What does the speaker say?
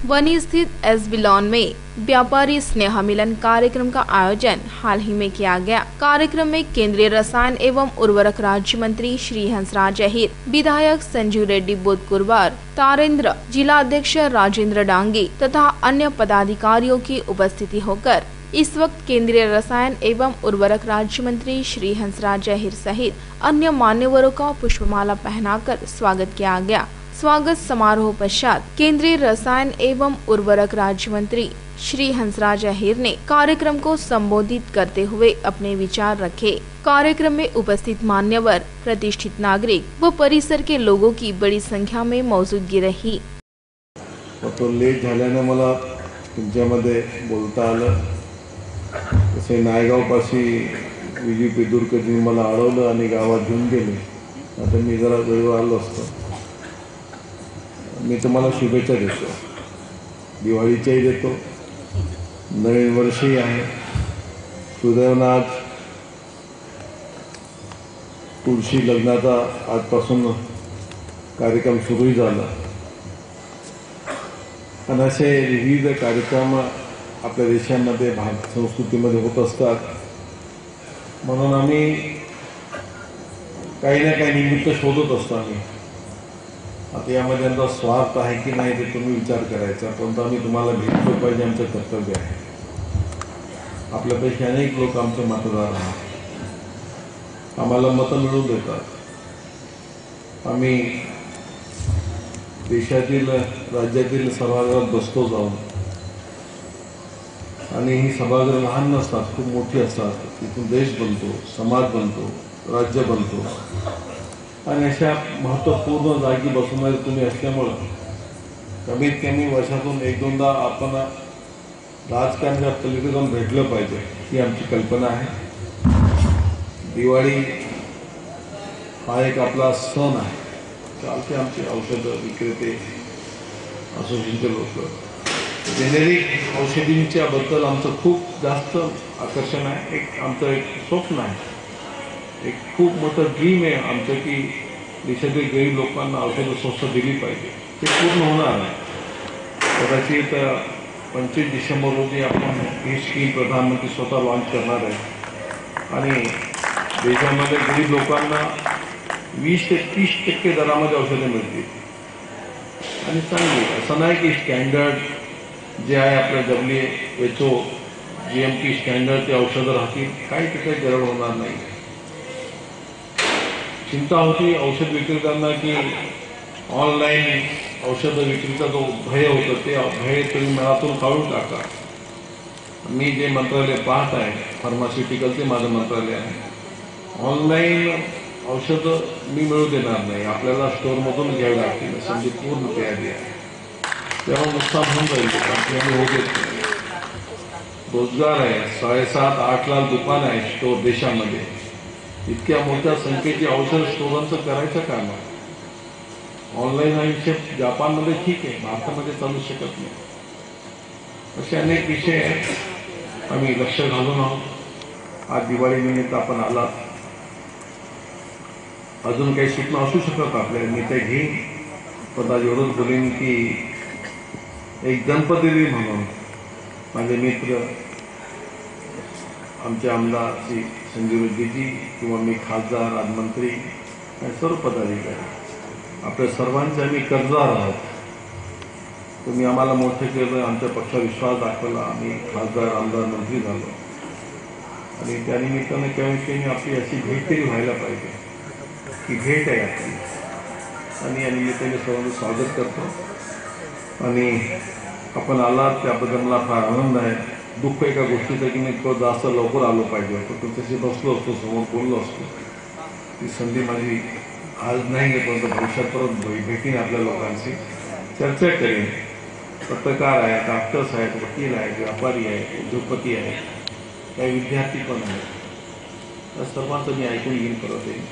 वनी स्थित SB lawn में व्यापारी स्नेह मिलन कार्यक्रम का आयोजन हाल ही में किया गया। कार्यक्रम में केंद्रीय रसायन एवं उर्वरक राज्य मंत्री श्री हंसराज अहिर, विधायक संजीव रेड्डी बोधकुरबार, तारेंद्र, जिला अध्यक्ष राजेंद्र डांगी तथा अन्य पदाधिकारियों की उपस्थिति होकर इस वक्त केंद्रीय रसायन एवं उर्वरक राज्य मंत्री श्री हंसराज अहिर सहित अन्य मान्यवरों का पुष्पमाला पहनाकर स्वागत किया गया। स्वागत समारोह पश्चात केंद्रीय रसायन एवं उर्वरक राज्य मंत्री श्री हंसराज अहिर ने कार्यक्रम को संबोधित करते हुए अपने विचार रखे। कार्यक्रम में उपस्थित मान्यवर, प्रतिष्ठित नागरिक व परिसर के लोगों की बड़ी संख्या में मौजूदगी रही। तो लेट झाल्याने मला तुमच्यामध्ये बोलता आलं। तसे नायगाव पाशी विजय पेदुरकरजी मला अडवलं आणि गावात घेऊन गेले। आता मी जरा वेळेवर आलो असतो। मी तुम्हाला शुभेच्छा देतो, दिवाळीच्याही देतो, नवीन वर्षही आहे। सुदैवाने आज तुळशी लग्नाचा आजपासून कार्यक्रम सुरूही झाला आणि असे विविध कार्यक्रम आपल्या देशामध्ये भारत संस्कृतीमध्ये होत असतात। म्हणून आम्ही काही ना काही निमित्त शोधत असतो। आम्ही आता यामध्ये आमचा स्वार्थ आहे की नाही ते तुम्ही विचार करायचा, परंतु आम्ही तुम्हाला भेटलो पाहिजे, आमचं कर्तव्य आहे। आपल्यापैकी अनेक लोक आमचे मतदार आहेत, आम्हाला मतं मिळवून देतात। आम्ही देशातील राज्यातील सभागृहात बसतो जाऊन, आणि ही सभागृह लहान नसतात, खूप मोठी असतात। तिथून देश बनतो, समाज बनतो, राज्य बनतो आणि अशा महत्त्वपूर्ण जागी बसवणारे तुम्ही असल्यामुळं कमीत कमी वर्षातून एक दोनदा आपण राजकारणाच्या पलीकडे जाऊन भेटलं पाहिजे, ही आमची कल्पना आहे। दिवाळी हा एक आपला सण आहे। चालते आमचे औषध विक्रेते असोसिएशनचे लोक जेनेरिक औषधींच्या बद्दल आमचं खूप जास्त आकर्षण आहे। आमचं एक स्वप्न आहे, एक खूप मोठं ड्रीम आहे आमचं की देशातील गरीब लोकांना औषधं स्वस्त दिली पाहिजे। ते पूर्ण होणार आहे। कदाचित 25 डिसेंबर रोजी आपण ही स्कीम प्रधानमंत्री स्वतः लॉन्च करणार आहे आणि देशामध्ये गरीब लोकांना 20 ते 30% दरामध्ये औषधं मिळतील। आणि चांगली असं नाही की स्टँडर्ड जे आहे आपल्या WHO GMP स्टँडर्ड ते औषधं राहतील, काही तिथे गरज होणार नाही। चिंता होती औषध विक्रेत्यांना की ऑनलाईन औषध विक्रीचा जो भय होतं ते भय तुम्ही मनातून काढून टाका। मी जे मंत्रालय पाहत आहे फार्मास्युटिकलचे माझं मंत्रालय आहे, ऑनलाईन औषध मी मिळू देणार नाही, आपल्याला स्टोअरमधून घ्यावी लागतील असं म्हणजे पूर्ण तयारी आहे। तेव्हा नुकसान होऊन जाईल लोकांचे आणि होऊ देत नाही। रोजगार आहे, 7.5-8 लाख दुकान आहे स्टोअर देशामध्ये, इतक्या मोठ्या संख्येची औषध स्टोरांचं करायचं काम आहे। ऑनलाईन आयुष्य जपानमध्ये ठीक आहे, भारतामध्ये चालू शकत नाही। असे अनेक विषय आहेत, आम्ही लक्ष घालून आहोत। आज दिवाळी निमित्त आपण आलात, अजून काही सूचना असू शकतात आपल्याला, मी ते घेईन, पण आज एवढंच बोलेन की एक गणपती म्हणून माझे मित्र आमचे आमदार श्री संजीव रेड्डीजी किंवा मी खासदार, राज्यमंत्री आणि सर्व पदाधिकारी आपल्या सर्वांचे आम्ही कर्जदार आहोत। तुम्ही आम्हाला मोठे केलं, आमच्या पक्षावर विश्वास दाखवला, आम्ही खासदार, आमदार, मंत्री झालो आणि त्यानिमित्ताने केव्हा आपली अशी भेट तरी व्हायला पाहिजे की भेट आहे आपली, आणि या निमित्ताने सर्वांचं स्वागत करतो। आणि आपण आलात त्याबद्दल मला फार आनंद आहे। दुःख एका गोष्टीचं की मी थोडं जास्त लवकर आलो पाहिजे होतं, तुमच्याशी बसलो असतो, समोर बोललो असतो। ती संधी माझी आज नाही आहे, परंतु भविष्यात परत भेटीन, आपल्या लोकांशी चर्चा करेन। पत्रकार आहेत, डॉक्टर्स आहेत, वकील आहेत, व्यापारी आहेत, उद्योगपती आहेत, काही विद्यार्थी पण आहेत, त्या सर्वांचं मी ऐकून घेईन, परत येईन।